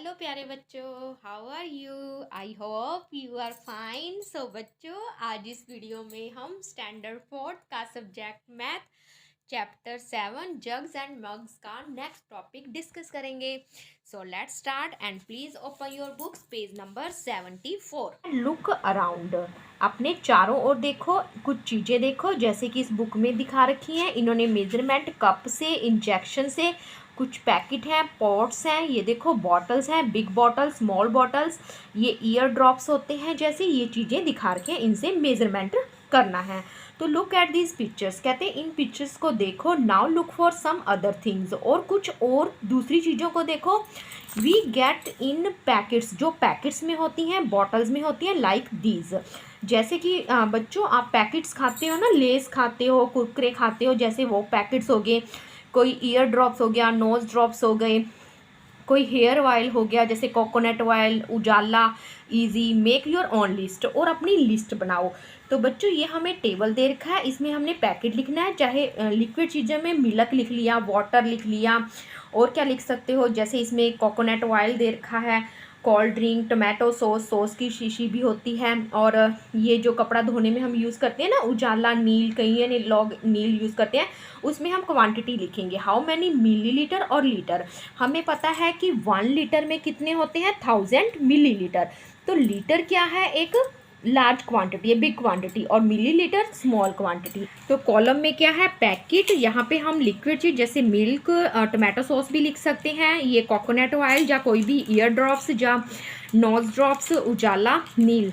Hello प्यारे बच्चों, how are you? I hope you are fine. So बच्चों, आज इस वीडियो में हम स्टैंडर्ड फोर्थ का subject math chapter 7 jugs and mugs का नेक्स्ट टॉपिक डिस्कस करेंगे। So let's start and please open your books, page number 74। Look around, अपने चारों ओर देखो, कुछ चीज़ें देखो जैसे कि इस बुक में दिखा रखी हैं। इन्होंने मेजरमेंट कप से, इंजेक्शन से, कुछ पैकेट हैं, पॉट्स हैं, ये देखो बॉटल्स हैं, बिग बॉटल्स, स्मॉल बॉटल्स, ये ईयर ड्रॉप्स होते हैं, जैसे ये चीज़ें दिखा रखे हैं, इनसे मेजरमेंट करना है। तो लुक एट दीज पिक्चर्स, कहते हैं इन पिक्चर्स को देखो। Now look for some other things, और कुछ और दूसरी चीज़ों को देखो। वी गेट इन पैकेट्स, जो पैकेट्स में होती हैं, बॉटल्स में होती हैं, लाइक दीज। जैसे कि बच्चों आप पैकेट्स खाते हो ना, लेस खाते हो, कुरकुरे खाते हो, जैसे वो पैकेट्स हो गए। कोई ईयर ड्रॉप्स हो गया, नोज ड्रॉप्स हो गए, कोई हेयर ऑयल हो गया जैसे coconut oil, Ujala, easy. Make your own list, और अपनी लिस्ट बनाओ। तो बच्चों ये हमें टेबल दे रखा है, इसमें हमने पैकेट लिखना है, चाहे लिक्विड चीज़ों में मिल्क लिख लिया, वाटर लिख लिया, और क्या लिख सकते हो, जैसे इसमें कोकोनट ऑयल दे रखा है, cold drink, tomato sauce, sauce की शीशी भी होती है, और ये जो कपड़ा धोने में हम यूज़ करते हैं ना, उजाला नील, कई लोग नील यूज़ करते हैं, उसमें हम क्वांटिटी लिखेंगे, हाउ मैनी मिलीलीटर और लीटर। हमें पता है कि 1 लीटर में कितने होते हैं, 1000 मिलीलीटर। तो लीटर क्या है, एक लार्ज क्वांटिटी है, बिग क्वांटिटी, और मिलीलीटर स्मॉल क्वांटिटी। तो कॉलम में क्या है, पैकेट, यहाँ पे हम लिक्विड चीज जैसे मिल्क, टमाटो सॉस भी लिख सकते हैं, ये कोकोनट ऑयल, या कोई भी ईयर ड्रॉप्स, या नोज ड्रॉप्स, उजाला, नील।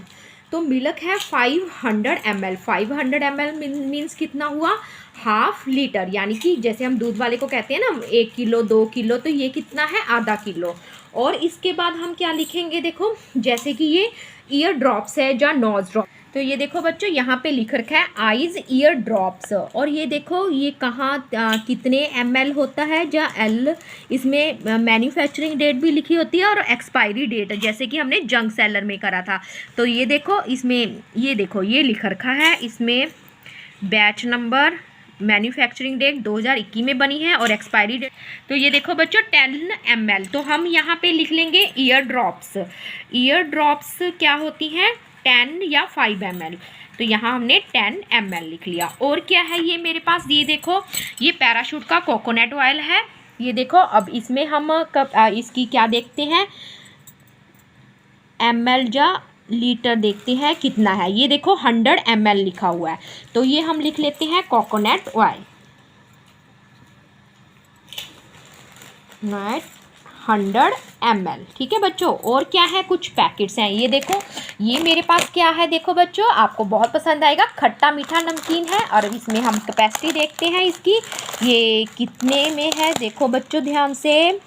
तो मिल्क है 500 ml। 500 ml मीन्स कितना हुआ, हाफ लीटर, यानी कि जैसे हम दूध वाले को कहते हैं ना 1 किलो 2 किलो, तो ये कितना है, आधा किलो। और इसके बाद हम क्या लिखेंगे, देखो जैसे कि ये ईयर ड्रॉप्स है या नोज ड्रॉप। तो ये देखो बच्चों यहाँ पे लिख रखा है आइज ईयर ड्रॉप्स, और ये देखो ये कहाँ कितने ml होता है, या एल। इसमें मैन्युफैक्चरिंग डेट भी लिखी होती है और एक्सपायरी डेट, जैसे कि हमने जंक सेलर में करा था। तो ये देखो इसमें, ये देखो ये लिख रखा है, इसमें बैच नंबर, मैन्युफैक्चरिंग डेट 2021 में बनी है, और एक्सपायरी डेट। तो ये देखो बच्चों 10 ml, तो हम यहाँ पे लिख लेंगे ईयर ड्रॉप्स। ईयर ड्रॉप्स क्या होती हैं, 10 या 5 ml। तो यहाँ हमने 10 ml लिख लिया। और क्या है ये मेरे पास, ये देखो ये पैराशूट का कोकोनट ऑयल है। ये देखो अब इसमें हम इसकी क्या देखते हैं, ml या लीटर देखते हैं कितना है। ये देखो 100 ml लिखा हुआ है, तो ये हम लिख लेते हैं कोकोनट ऑयल, 100 ml। ठीक है बच्चों। और क्या है, कुछ पैकेट्स हैं, ये देखो ये मेरे पास क्या है, देखो बच्चों आपको बहुत पसंद आएगा, खट्टा मीठा नमकीन है, और इसमें हम कैपेसिटी देखते हैं इसकी, ये कितने में है, देखो बच्चों ध्यान से,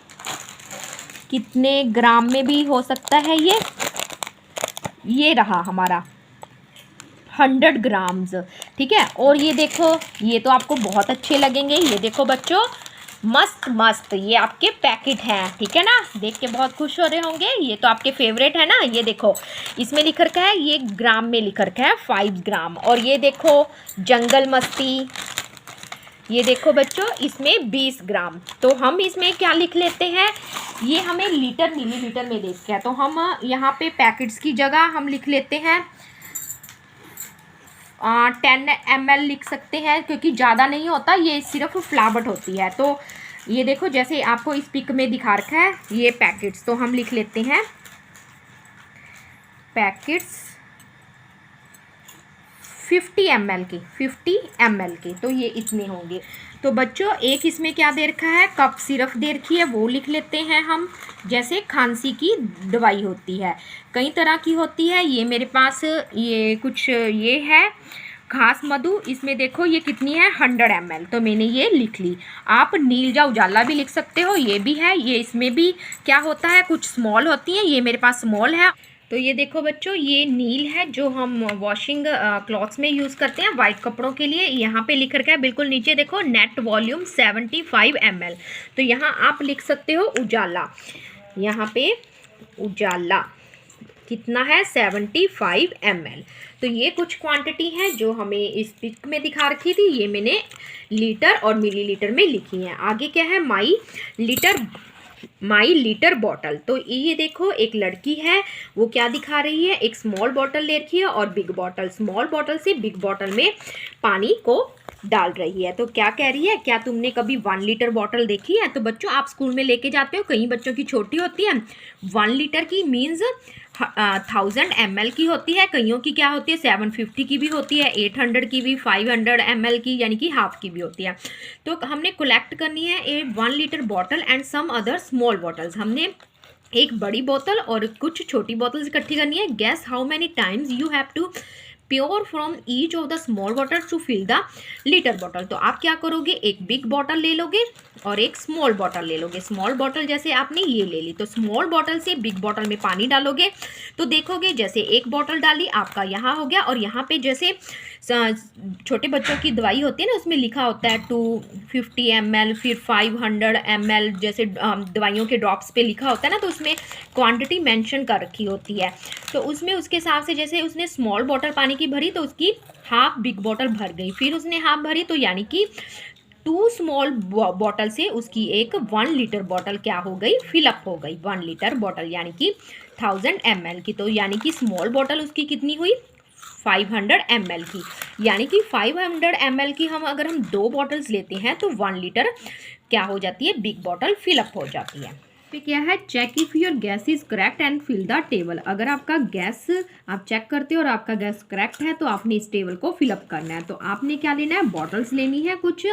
कितने ग्राम में भी हो सकता है ये रहा हमारा 100 ग्राम्स। ठीक है। और ये देखो ये तो आपको बहुत अच्छे लगेंगे, ये देखो बच्चों मस्त मस्त ये आपके पैकेट हैं। ठीक है ना, देख के बहुत खुश हो रहे होंगे, ये तो आपके फेवरेट है ना। ये देखो इसमें लिख रखा है, ये ग्राम में लिख रखा है 5 ग्राम। और ये देखो जंगल मस्ती, ये देखो बच्चों इसमें 20 ग्राम। तो हम इसमें क्या लिख लेते हैं, ये हमें लीटर मिलीलीटर में देख के, तो हम यहाँ पे पैकेट्स की जगह हम लिख लेते हैं 10 ml लिख सकते हैं, क्योंकि ज़्यादा नहीं होता, ये सिर्फ फ्लावट होती है। तो ये देखो जैसे आपको इस पिक में दिखा रखा है ये पैकेट्स, तो हम लिख लेते हैं पैकेट्स 50 ml के, 50 ml के, तो ये इतने होंगे। तो बच्चों एक इसमें क्या दे रखा है, कप सिरप दे रखी है, वो लिख लेते हैं हम, जैसे खांसी की दवाई होती है, कई तरह की होती है। ये मेरे पास ये कुछ ये है घास मधु, इसमें देखो ये कितनी है 100 ml, तो मैंने ये लिख ली। आप नील या उजाला भी लिख सकते हो, ये भी है, ये इसमें भी क्या होता है, कुछ स्मॉल होती हैं, ये मेरे पास स्मॉल है। तो ये देखो बच्चों ये नील है जो हम वॉशिंग क्लॉथ्स में यूज़ करते हैं वाइट कपड़ों के लिए। यहाँ पे लिख रखा है बिल्कुल नीचे देखो नेट वॉल्यूम 75 ml, तो यहाँ आप लिख सकते हो उजाला, यहाँ पे उजाला कितना है 75 ml। तो ये कुछ क्वांटिटी है जो हमें इस पिक में दिखा रखी थी, ये मैंने लीटर और मिलीलीटर में लिखी है। आगे क्या है, माई लीटर माई लीटर बॉटल। तो ये देखो एक लड़की है, वो क्या दिखा रही है, एक स्मॉल बॉटल ले रखी है और बिग बॉटल, स्मॉल बॉटल से बिग बॉटल में पानी को डाल रही है। तो क्या कह रही है, क्या तुमने कभी 1 लीटर बॉटल देखी है? तो बच्चों आप स्कूल में लेके जाते हो, कई बच्चों की छोटी होती है, 1 लीटर की मीन्स 1000 ml की होती है, कईयों की क्या होती है 750 की भी होती है, 800 की भी, 500 ml की यानी कि हाफ की भी होती है। तो हमने कलेक्ट करनी है a 1 litre bottle and some other small bottles. हमने एक बड़ी बोतल और कुछ छोटी बोतल्स इकट्ठी करनी है। Guess how many times you have to pour from each of the small bottle to fill the litre bottle. तो आप क्या करोगे, एक बिग बॉटल ले लोगे और एक स्मॉल बॉटल ले लोगे। स्मॉल बॉटल जैसे आपने ये ले ली, तो स्मॉल बॉटल से बिग बॉटल में पानी डालोगे तो देखोगे जैसे एक बॉटल डाली आपका यहाँ हो गया, और यहाँ पे जैसे छोटे बच्चों की दवाई होती है ना, उसमें लिखा होता है 250 ml, फिर 500 ml, जैसे दवाइयों के ड्रॉप्स पे लिखा होता है ना, तो उसमें क्वांटिटी मेंशन कर रखी होती है। तो उसमें उसके हिसाब से जैसे उसने स्मॉल बॉटल पानी की भरी तो उसकी हाफ बिग बॉटल भर गई, फिर उसने हाफ भरी तो यानी कि 2 स्मॉल बॉटल से उसकी एक 1 लीटर बॉटल क्या हो गई, फिलअप हो गई। 1 लीटर बॉटल यानी कि 1000 ml की। तो यानी कि स्मॉल बॉटल उसकी कितनी हुई, 500 ml की। यानी कि 500 ml की अगर हम 2 बॉटल्स लेते हैं तो 1 लीटर क्या हो जाती है, बिग बॉटल फिलअप हो जाती है। फिर क्या है, check if your guess is correct and fill the table. अगर आपका गैस आप चेक करते हो और आपका गैस करेक्ट है तो आपने इस टेबल को फिलअप करना है। तो आपने क्या लेना है, बॉटल्स लेनी है कुछ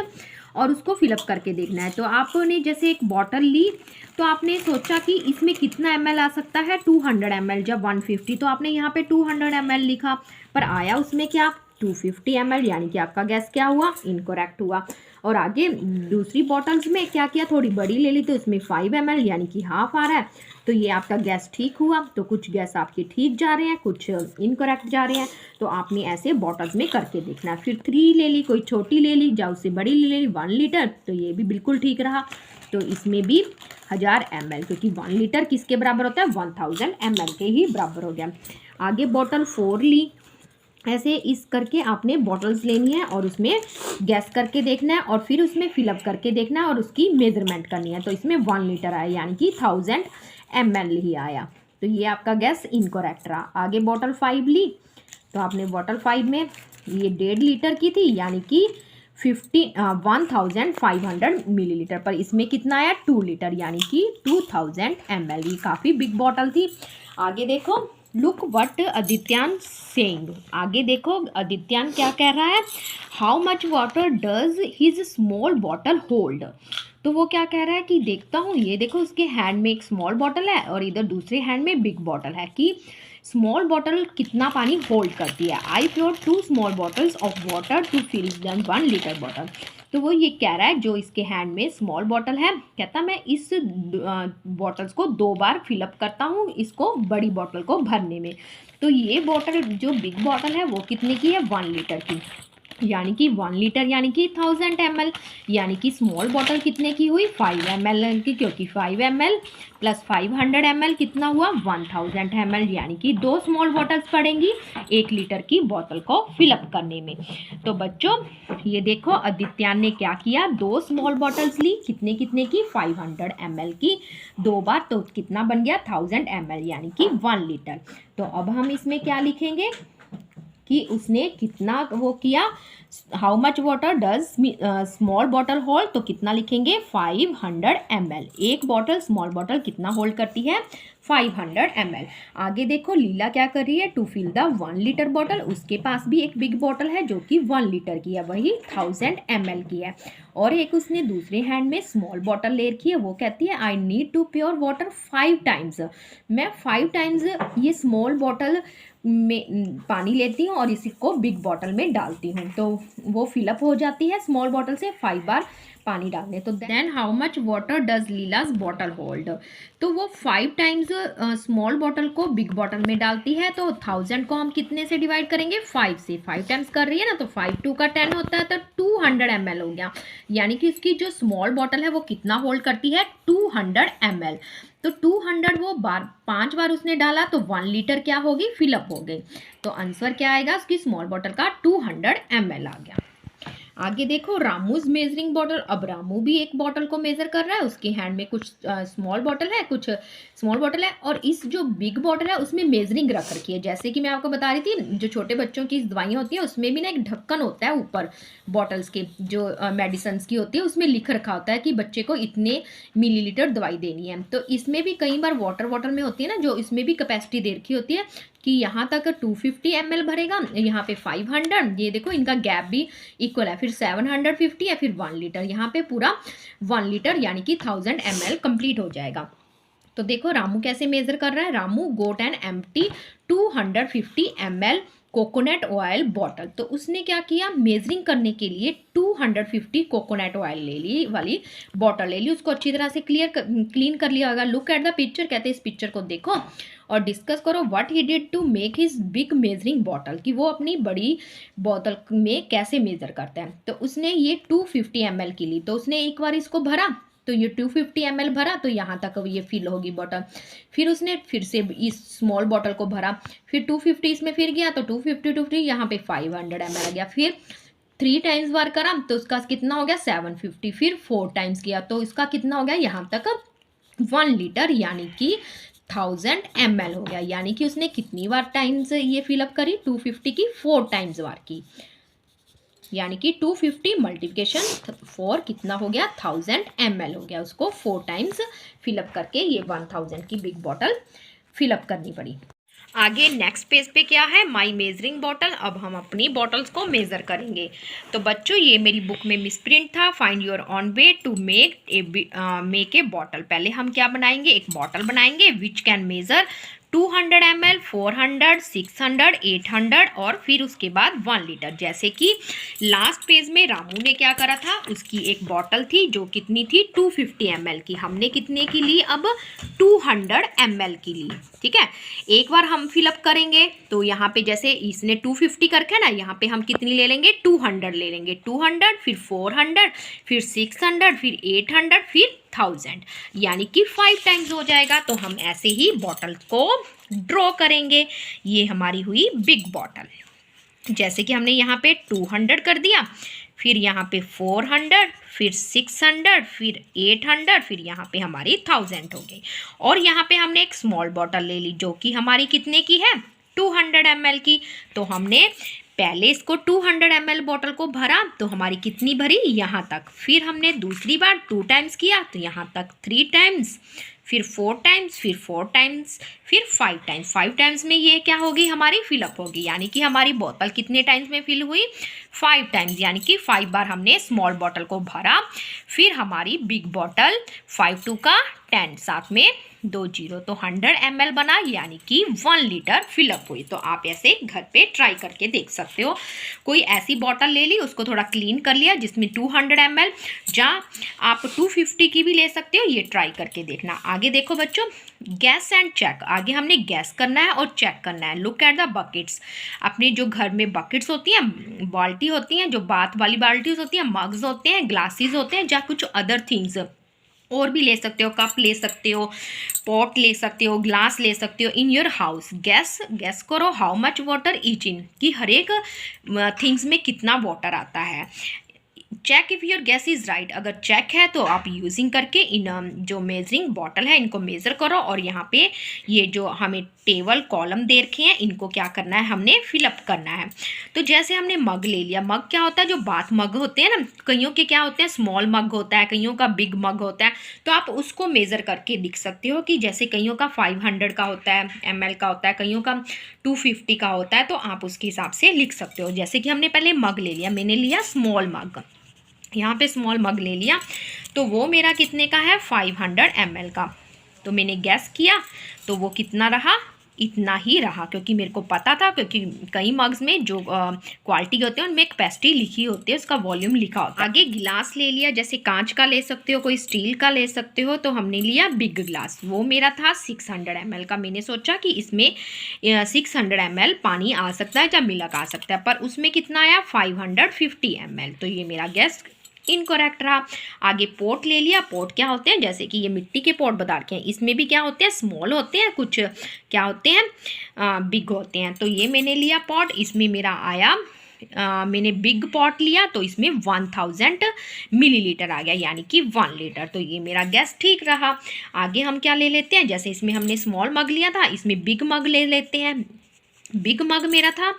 और उसको फिलअप करके देखना है। तो आपने जैसे एक बॉटल ली तो आपने सोचा कि इसमें कितना ml आ सकता है, 200 ml, जब 150 तो आपने यहाँ पे 200 ml लिखा, पर आया उसमें क्या 250 ml, यानी कि आपका गैस क्या हुआ, इनकरेक्ट हुआ। और आगे दूसरी बॉटल्स में क्या किया, थोड़ी बड़ी ले ली तो इसमें 5 ml यानी कि हाफ आ रहा है, तो ये आपका गैस ठीक हुआ। तो कुछ गैस आपके ठीक जा रहे हैं, कुछ इनकरेक्ट जा रहे हैं, तो आपने ऐसे बॉटल्स में करके देखना है। फिर 3 ले ली, कोई छोटी ले ली, या उससे बड़ी ले ली 1 लीटर, तो ये भी बिल्कुल ठीक रहा। तो इसमें भी 1000 ml, क्योंकि 1 लीटर किसके बराबर होता है, 1000 ml के ही बराबर हो गया। आगे बॉटल 4 ली, ऐसे इस करके आपने बॉटल्स लेनी है और उसमें गैस करके देखना है और फिर उसमें फिलअप करके देखना है और उसकी मेजरमेंट करनी है। तो इसमें 1 लीटर आया यानी कि 1000 ml ही आया, तो ये आपका गैस इनकरेक्ट रहा। आगे बॉटल 5 ली, तो आपने बॉटल 5 में ये 1.5 लीटर की थी यानी कि 1500 मिलीलीटर, पर इसमें कितना आया 2 लीटर यानी कि 2000 ml। ये काफ़ी बिग बॉटल थी। आगे देखो, लुक वट आदित्यान सेइंग। आगे देखो आदित्यान क्या कह रहा है, how much water does his small bottle hold. तो वो क्या कह रहा है कि देखता हूँ, ये देखो उसके हैंड में एक स्मॉल बॉटल है और इधर दूसरे हैंड में बिग बॉटल है, कि स्मॉल बॉटल कितना पानी होल्ड करती है। I floor 2 small bottles of water to fill them 1 litre bottle. तो वो ये कह रहा है, जो इसके हैंड में स्मॉल बॉटल है, कहता मैं इस बॉटल्स को 2 बार फिलअप करता हूँ इसको बड़ी बॉटल को भरने में। तो ये बॉटल जो बिग बॉटल है वो कितने की है, 1 लीटर की, यानी कि 1 लीटर यानी कि 1000 ml, यानी कि स्मॉल बॉटल कितने की हुई, 5 ml की, क्योंकि 5 ml प्लस 500 ml कितना हुआ, 1000 ml, यानी कि 2 स्मॉल बॉटल्स पड़ेंगी 1 लीटर की बोतल को फिलअप करने में। तो बच्चों ये देखो आदित्यान ने क्या किया, 2 स्मॉल बॉटल्स ली, कितने कितने की, 500 ml की, 2 बार, तो कितना बन गया 1000 ml यानी कि 1 लीटर। तो अब हम इसमें क्या लिखेंगे कि उसने कितना वो किया, how much water does small bottle hold, तो कितना लिखेंगे 500 ml। एक बॉटल स्मॉल बॉटल कितना होल्ड करती है, 500 ml। आगे देखो लीला क्या कर रही है, to fill the 1 litre bottle, उसके पास भी एक बिग बॉटल है जो कि 1 लीटर की है, वही 1000 ml की है। और एक उसने दूसरे हैंड में स्मॉल बॉटल ले रखी है, वो कहती है I need to pour water 5 times. मैं 5 टाइम्स ये स्मॉल बॉटल में पानी लेती हूँ और इसी को बिग बॉटल में डालती हूँ, तो वो फिलअप हो जाती है स्मॉल बॉटल से 5 बार पानी डालने। तो then how much water does large bottle hold, तो वो 5 टाइम्स स्मॉल बॉटल को बिग बॉटल में डालती है। तो 1000 को हम कितने से डिवाइड करेंगे, 5 से, 5 टाइम्स कर रही है ना, तो 5 2 का 10 होता है, तो 200 ml हो गया, यानी कि इसकी जो स्मॉल बॉटल है वो कितना होल्ड करती है, 200 ml। तो 200 वो 5 बार उसने डाला तो 1 लीटर क्या होगी, फिलअप हो गई। तो आंसर क्या आएगा, उसकी स्मॉल बॉटल का 200 ml आ गया। आगे देखो रामूज मेजरिंग बॉटल। अब रामू भी एक बॉटल को मेजर कर रहा है, उसके हैंड में कुछ स्मॉल बॉटल है, कुछ स्मॉल बॉटल है, और इस जो बिग बॉटल है उसमें मेजरिंग रख रखी है। जैसे कि मैं आपको बता रही थी, जो छोटे बच्चों की दवाइयाँ होती हैं उसमें भी ना एक ढक्कन होता है ऊपर बॉटल्स के, जो मेडिसिन की होती है उसमें लिख रखा होता है कि बच्चे को इतने मिलीलीटर दवाई देनी है। तो इसमें भी कई बार वाटर बॉटल में होती है ना, जो इसमें भी कैपेसिटी दे रखी होती है कि यहाँ तक 250 ml भरेगा, यहाँ पे 500, ये देखो इनका गैप भी इक्वल है, फिर 750 है, फिर 1 लीटर, यहाँ पे पूरा 1 लीटर यानी कि 1000 ml कंप्लीट हो जाएगा। तो देखो रामू कैसे मेजर कर रहा है। रामू गोट an empty 250 ml coconut oil bottle. तो उसने क्या किया, मेजरिंग करने के लिए 250 कोकोनट ऑयल ले ली वाली बॉटल ले ली, उसको अच्छी तरह से क्लीन कर लिया होगा। लुक एट द पिक्चर, कहते हैं इस पिक्चर को देखो और डिस्कस करो what he did to make his big measuring bottle, कि वो अपनी बड़ी बोतल में कैसे मेजर करता है। तो उसने ये 250 ml की ली, तो उसने एक बार इसको भरा तो ये 250 ml भरा, तो यहाँ तक ये फिल होगी बॉटल। फिर उसने फिर से इस स्मॉल बॉटल को भरा, फिर 250 इसमें फिर गया तो 250 यहाँ पे 500 ml आ गया। फिर 3 टाइम्स बार करा तो उसका कितना हो गया 750, फिर 4 टाइम्स किया तो इसका कितना हो गया यहाँ तक 1 लीटर यानी कि 1000 ml हो गया। यानी कि उसने कितनी बार टाइम्स ये फिलअप करी, 250 की 4 टाइम्स बार की, यानी कि 250 मल्टीप्लिकेशन 4 कितना हो गया 1000 ml हो गया। उसको 4 टाइम्स फिलअप करके ये 1000 की बिग बॉटल फिलअप करनी पड़ी। आगे नेक्स्ट पेज पे क्या है, माई मेजरिंग बॉटल। अब हम अपनी बॉटल्स को मेज़र करेंगे। तो बच्चों ये मेरी बुक में मिस प्रिंट था, find your own way to make a bottle. पहले हम क्या बनाएंगे, एक बॉटल बनाएंगे विच कैन मेज़र 200 ml, 400, 600, 800 और फिर उसके बाद 1 लीटर। जैसे कि लास्ट पेज में रामू ने क्या करा था, उसकी एक बॉटल थी जो कितनी थी 250 ml की, हमने कितने की ली अब 200 ml की ली। ठीक है, एक बार हम फिलअप करेंगे तो यहाँ पे जैसे इसने 250 करके ना, यहाँ पे हम कितनी ले लेंगे 200 ले लेंगे, 200 फिर 400 फिर 600 फिर 800 फिर 1000, यानी कि 5 टाइम्स हो जाएगा। तो हम ऐसे ही बॉटल को ड्रॉ करेंगे। ये हमारी हुई बिग बॉटल। जैसे कि हमने यहाँ पे 200 कर दिया, फिर यहाँ पे 400, फिर 600, फिर 800, फिर यहाँ पे हमारी 1000 हो गई। और यहाँ पे हमने एक स्मॉल बॉटल ले ली जो कि हमारी कितने की है 200 ml की। तो हमने पहले इसको 200 ml बॉटल को भरा तो हमारी कितनी भरी यहाँ तक, फिर हमने दूसरी बार 2 टाइम्स किया तो यहाँ तक 3 टाइम्स, फिर 4 टाइम्स, फिर 4 टाइम्स, फिर 5 टाइम्स। 5 टाइम्स में ये क्या होगी हमारी फिलअप होगी, यानी कि हमारी बोतल कितने टाइम्स में फिल हुई 5 टाइम्स, यानी कि 5 बार हमने स्मॉल बॉटल को भरा। फिर हमारी बिग बॉटल 5 2 का 10, साथ में 2 0, तो 100 ml बना, यानी कि 1 लीटर फिलअप हुई। तो आप ऐसे घर पे ट्राई करके देख सकते हो। कोई ऐसी बॉटल ले ली, उसको थोड़ा क्लीन कर लिया जिसमें 200 ml, जहाँ आप 250 की भी ले सकते हो, ये ट्राई करके देखना। आगे देखो बच्चों, गैस एंड चेक। आगे हमने गैस करना है और चेक करना है। Look at the buckets. अपने जो घर में बकेट्स होती हैं, बाल्टी होती हैं, जो बाथ वाली बाल्टीज होती हैं, मग्स होते हैं, ग्लासेस होते हैं, या कुछ अदर थिंग्स और भी ले सकते हो, कप ले सकते हो, पॉट ले सकते हो, ग्लास ले सकते हो इन योर हाउस। गैस करो how much water each in, कि हर एक थिंग्स में कितना वाटर आता है। Check if your guess is right. अगर चेक है तो आप यूजिंग करके इन जो मेजरिंग बॉटल है इनको मेज़र करो, और यहाँ पे ये जो हमें टेबल कॉलम दे रखे हैं इनको क्या करना है, हमने फिलअप करना है। तो जैसे हमने मग ले लिया, मग क्या होता है, जो बाथ मग होते हैं ना, कईयों के क्या होते हैं स्मॉल मग होता है, कईयों का बिग मग होता है, तो आप उसको मेज़र करके लिख सकते हो कि जैसे कईयों का 500 का होता है ml का होता है, कईयों का 250 का होता है, तो आप उसके हिसाब से लिख सकते हो। जैसे कि हमने पहले मग ले लिया, मैंने लिया स्मॉल मग, यहाँ पे स्मॉल मग ले लिया, तो वो मेरा कितने का है 500 ml का। तो मैंने गैस किया तो वो कितना रहा, इतना ही रहा, क्योंकि मेरे को पता था, क्योंकि कई मग्स में जो क्वालिटी होते हैं उनमें कैपेसिटी लिखी होती है, उसका वॉल्यूम लिखा होता है। आगे गिलास ले लिया, जैसे कांच का ले सकते हो, कोई स्टील का ले सकते हो, तो हमने लिया बिग ग्लास, वो मेरा था 600 ml का। मैंने सोचा कि इसमें 600 ml पानी आ सकता है या मिल्क आ सकता है, पर उसमें कितना आया 550 ml, तो ये मेरा गैस इनकरेक्ट रहा। आगे पोट ले लिया, पोट क्या होते हैं, जैसे कि ये मिट्टी के पोट बता रखे हैं, इसमें भी क्या होते हैं स्मॉल होते हैं, कुछ क्या होते हैं बिग होते हैं। तो ये मैंने लिया पॉट, इसमें मेरा आया मैंने बिग पॉट लिया तो इसमें 1000 मिलीलीटर आ गया, यानी कि 1 लीटर। तो ये मेरा गैस ठीक रहा। आगे हम क्या ले लेते हैं, जैसे इसमें हमने स्मॉल मग लिया था, इसमें बिग मग ले लेते हैं। बिग मग मेरा था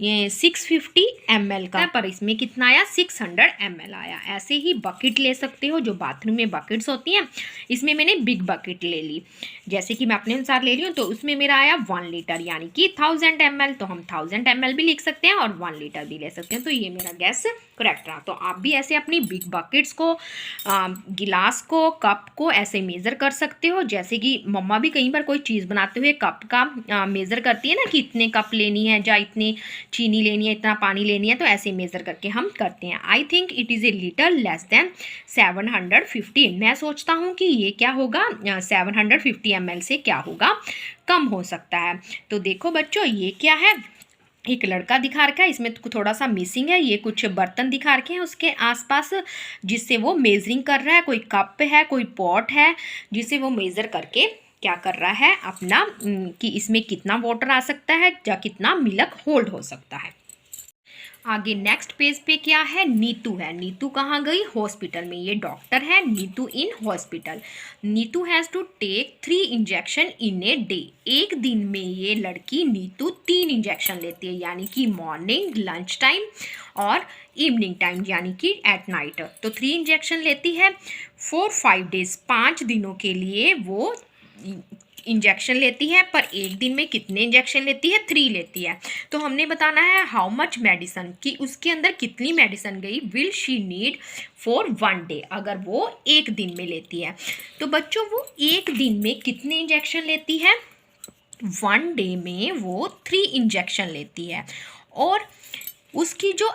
ये 650 ml का, पर इसमें कितना आया, 600 ml आया। ऐसे ही बकेट ले सकते हो, जो बाथरूम में बकेट्स होती हैं, इसमें मैंने बिग बकेट ले ली। जैसे कि मैं अपने अनुसार ले रही हूँ, तो उसमें मेरा आया 1 लीटर, यानी कि 1000 ml। तो हम 1000 ml भी लिख सकते हैं और 1 लीटर भी ले सकते हैं। तो ये मेरा गैस करेक्ट रहा। तो आप भी ऐसे अपनी बिग बकेट्स को, गिलास को, कप को ऐसे मेज़र कर सकते हो। जैसे कि मम्मा भी कई बार कोई चीज़ बनाते हुए कप का मेज़र करती है ना, कि इतने कप लेनी है या इतनी चीनी लेनी है, इतना पानी लेनी है, तो ऐसे मेज़र करके हम करते हैं। I think it is a little less than 750। मैं सोचता हूँ कि ये क्या होगा, 750 ml से क्या होगा, कम हो सकता है। तो देखो बच्चों, ये क्या है, एक लड़का दिखा रखा है, इसमें थोड़ा सा मिसिंग है। ये कुछ बर्तन दिखा रखे हैं उसके आसपास, जिससे वो मेजरिंग कर रहा है। कोई कप है, कोई पॉट है, जिसे वो मेज़र करके क्या कर रहा है अपना, कि इसमें कितना वाटर आ सकता है या कितना मिल्क होल्ड हो सकता है। आगे नेक्स्ट पेज पे क्या है, नीतू है। नीतू कहाँ गई, हॉस्पिटल में। ये डॉक्टर है, Neetu in hospital. Neetu has to take 3 injection in a day. एक दिन में ये लड़की नीतू 3 इंजेक्शन लेती है, यानी कि मॉर्निंग, लंच टाइम और इवनिंग टाइम, यानी कि एट नाइट। तो 3 इंजेक्शन लेती है फॉर 5 डेज। 5 दिनों के लिए वो इंजेक्शन लेती है। पर एक दिन में कितने इंजेक्शन लेती है, 3 लेती है। तो हमने बताना है हाउ मच मेडिसन, कि उसके अंदर कितनी मेडिसन गई, will she need for 1 day, अगर वो एक दिन में लेती है। तो बच्चों, वो एक दिन में कितने इंजेक्शन लेती है, 1 डे में वो 3 इंजेक्शन लेती है। और उसकी जो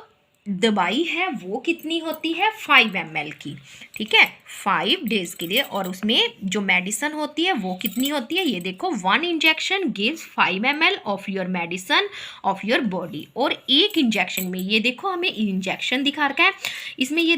दवाई है वो कितनी होती है, 5 ml की, ठीक है, 5 डेज के लिए। और उसमें जो मेडिसन होती है वो कितनी होती है, ये देखो, 1 injection gives 5 ml of your medicine of your body. और एक इंजेक्शन में, ये देखो हमें इंजेक्शन दिखा रखा है, इसमें ये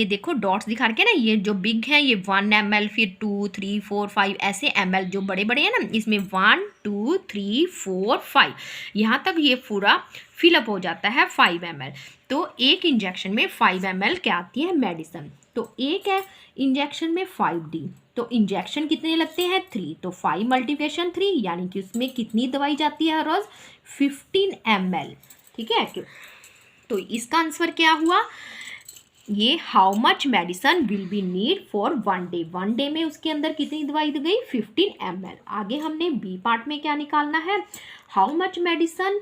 देखो डॉट्स दिखा रखे हैं ना, ये जो बिग है ये 1 ml, फिर 2, 3, 4, 5 ऐसे ml जो बड़े बड़े हैं ना, इसमें 1, 2, 3, 4, 5 यहाँ तक ये पूरा फिलअप हो जाता है 5 ml। तो एक इंजेक्शन में 5 ml क्या आती है, मेडिसन। तो एक है इंजेक्शन में 5D, तो इंजेक्शन कितने लगते हैं, 3। तो 5 × 3, यानी कि उसमें कितनी दवाई जाती है हर रोज़, 15 ml, ठीक है। तो इसका आंसर क्या हुआ, ये how much medicine will be need for 1 डे। 1 डे में उसके अंदर कितनी दवाई दी गई, 15 ml। आगे हमने बी पार्ट में क्या निकालना है, how much medicine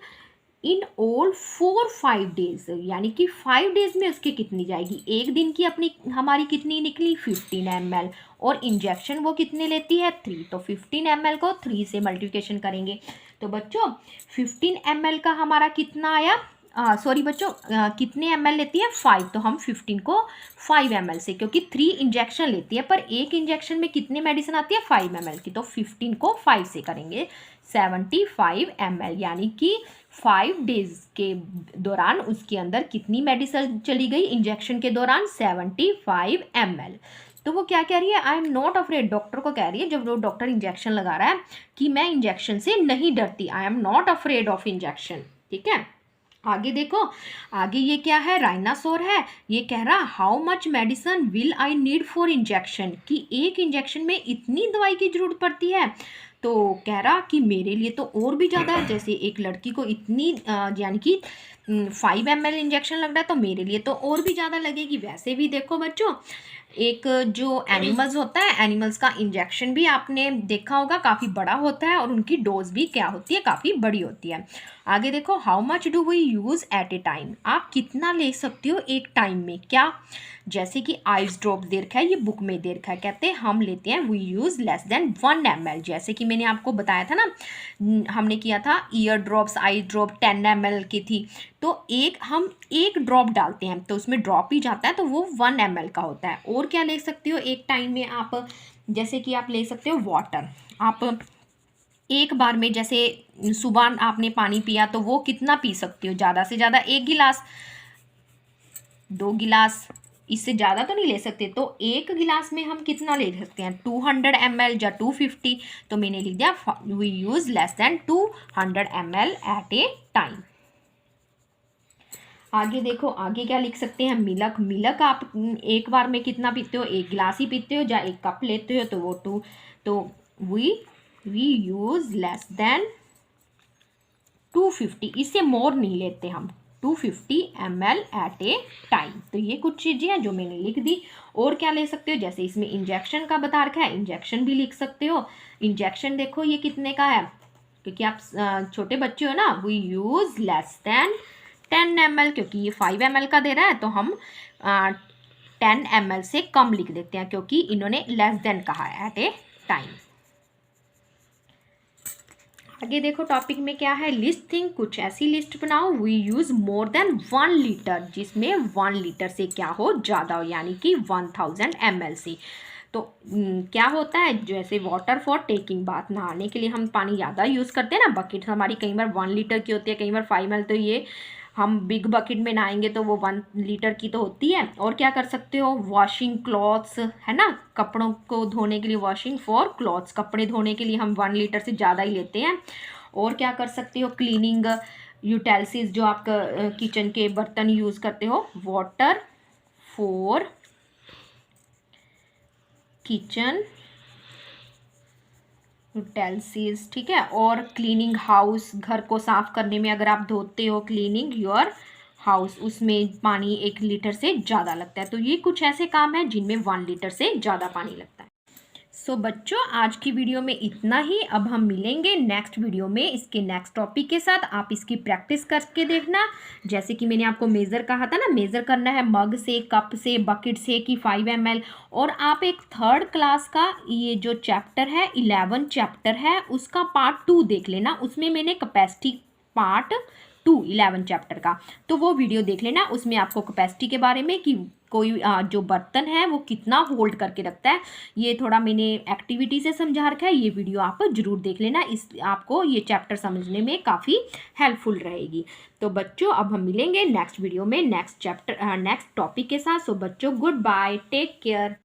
in all 4-5 days, यानी कि 5 डेज में उसकी कितनी जाएगी। एक दिन की अपनी हमारी कितनी निकली, 15 ml, और इंजेक्शन वो कितने लेती है, 3। तो 15 ml को 3 से मल्टीप्लिकेशन करेंगे। तो बच्चों 15 ml का हमारा कितना आया, सॉरी बच्चों, कितने ml लेती है, 5। तो हम 15 को 5 ml से, क्योंकि 3 इंजेक्शन लेती है, पर एक इंजेक्शन में कितने मेडिसिन आती है, 5 ml की। तो 15 को 5 से करेंगे, 75 ml, यानी कि 5 डेज के दौरान उसके अंदर कितनी मेडिसिन चली गई इंजेक्शन के दौरान, 75 ml। तो वो क्या कह रही है, I am not afraid, doctor को कह रही है जब वो डॉक्टर इंजेक्शन लगा रहा है, कि मैं इंजेक्शन से नहीं डरती, I am not afraid of injection, ठीक है। आगे देखो, आगे ये क्या है, राइनासोर है। ये कह रहा how much medicine will I need for injection, कि एक इंजेक्शन में इतनी दवाई की जरूरत पड़ती है। तो कह रहा कि मेरे लिए तो और भी ज़्यादा है, जैसे एक लड़की को इतनी यानी कि 5 ml इंजेक्शन लग रहा है, तो मेरे लिए तो और भी ज़्यादा लगेगी। वैसे भी देखो बच्चों, एक जो एनिमल्स होता है, एनिमल्स का इंजेक्शन भी आपने देखा होगा, काफ़ी बड़ा होता है, और उनकी डोज भी क्या होती है, काफ़ी बड़ी होती है। आगे देखो, how much do we use at a time, आप कितना ले सकते हो एक टाइम में, क्या, जैसे कि आइस ड्रॉप दे रखा है, ये बुक में दे रखा है, कहते हैं हम लेते हैं we use less than 1 ml। जैसे कि मैंने आपको बताया था ना, हमने किया था ईयर ड्रॉप्स, आई ड्रॉप 10 ml की थी। तो हम एक ड्रॉप डालते हैं तो उसमें ड्रॉप ही जाता है, तो वो 1 ml का होता है। और क्या ले सकते हो एक टाइम में आप, जैसे कि आप ले सकते हो वाटर, आप एक बार में, जैसे सुबह आपने पानी पिया तो वो कितना पी सकते हो, ज़्यादा से ज़्यादा 1 गिलास, 2 गिलास, इससे ज़्यादा तो नहीं ले सकते। तो 1 गिलास में हम कितना ले सकते हैं, 200 ml या 250। तो मैंने लिख दिया we use less than 200 ml at a time. आगे देखो, आगे क्या लिख सकते हैं, मिल्क। मिल्क आप एक बार में कितना पीते हो, 1 गिलास ही पीते हो या 1 कप लेते हो, तो वो 2, तो वी यूज़ लेस देन 250, इससे मोर नहीं लेते हम, 250 ml एट ए टाइम। तो ये कुछ चीज़ें हैं जो मैंने लिख दी। और क्या ले सकते हो, जैसे इसमें इंजेक्शन का बता रखा है, इंजेक्शन भी लिख सकते हो। इंजेक्शन देखो ये कितने का है, क्योंकि आप छोटे बच्चे हो ना, we use less than 10 ml, क्योंकि ये 5 ml का दे रहा है तो हम 10 ml से कम लिख देते हैं, क्योंकि इन्होंने लेस देन कहा है, एट ए टाइम। आगे देखो टॉपिक में क्या है, लिस्ट थिंग, कुछ ऐसी लिस्ट बनाओ। We use more than 1 litre, जिसमें 1 लीटर से क्या हो, ज़्यादा हो, यानी कि 1000 ml से। तो क्या होता है, जैसे वाटर फॉर टेकिंग, बात नहाने के लिए हम पानी ज़्यादा यूज़ करते हैं ना, बकेट हमारी कई बार 1 लीटर की होती है, कई बार 5 ml, तो ये हम बिग बकेट में नहाएंगे तो वो 1 लीटर की तो होती है। और क्या कर सकते हो, वॉशिंग क्लॉथ्स, है ना, कपड़ों को धोने के लिए, वॉशिंग फॉर क्लॉथ्स, कपड़े धोने के लिए हम 1 लीटर से ज़्यादा ही लेते हैं। और क्या कर सकते हो, क्लीनिंग यूटेल्सिस, जो आप किचन के बर्तन यूज़ करते हो, वाटर फॉर किचन यूटेल्सिस, ठीक है। और क्लीनिंग हाउस, घर को साफ करने में अगर आप धोते हो, क्लीनिंग योर हाउस, उसमें पानी 1 लीटर से ज़्यादा लगता है। तो ये कुछ ऐसे काम हैं जिनमें 1 लीटर से ज़्यादा पानी लगता है। सो बच्चों, आज की वीडियो में इतना ही। अब हम मिलेंगे नेक्स्ट वीडियो में इसके नेक्स्ट टॉपिक के साथ। आप इसकी प्रैक्टिस करके देखना। जैसे कि मैंने आपको मेज़र कहा था ना, मेज़र करना है मग से, कप से, बकेट से, कि 5 ml। और आप एक 3rd क्लास का ये जो चैप्टर है, 11 चैप्टर है, उसका पार्ट 2 देख लेना। उसमें मैंने कैपेसिटी पार्ट 2 11 चैप्टर का, तो वो वीडियो देख लेना। उसमें आपको कैपेसिटी के बारे में, कि कोई जो बर्तन है वो कितना होल्ड करके रखता है, ये थोड़ा मैंने एक्टिविटी से समझा रखा है। ये वीडियो आप जरूर देख लेना, इस आपको ये चैप्टर समझने में काफ़ी हेल्पफुल रहेगी। तो बच्चों, अब हम मिलेंगे नेक्स्ट वीडियो में नेक्स्ट चैप्टर नेक्स्ट टॉपिक के साथ। सो बच्चों, गुड बाय, टेक केयर।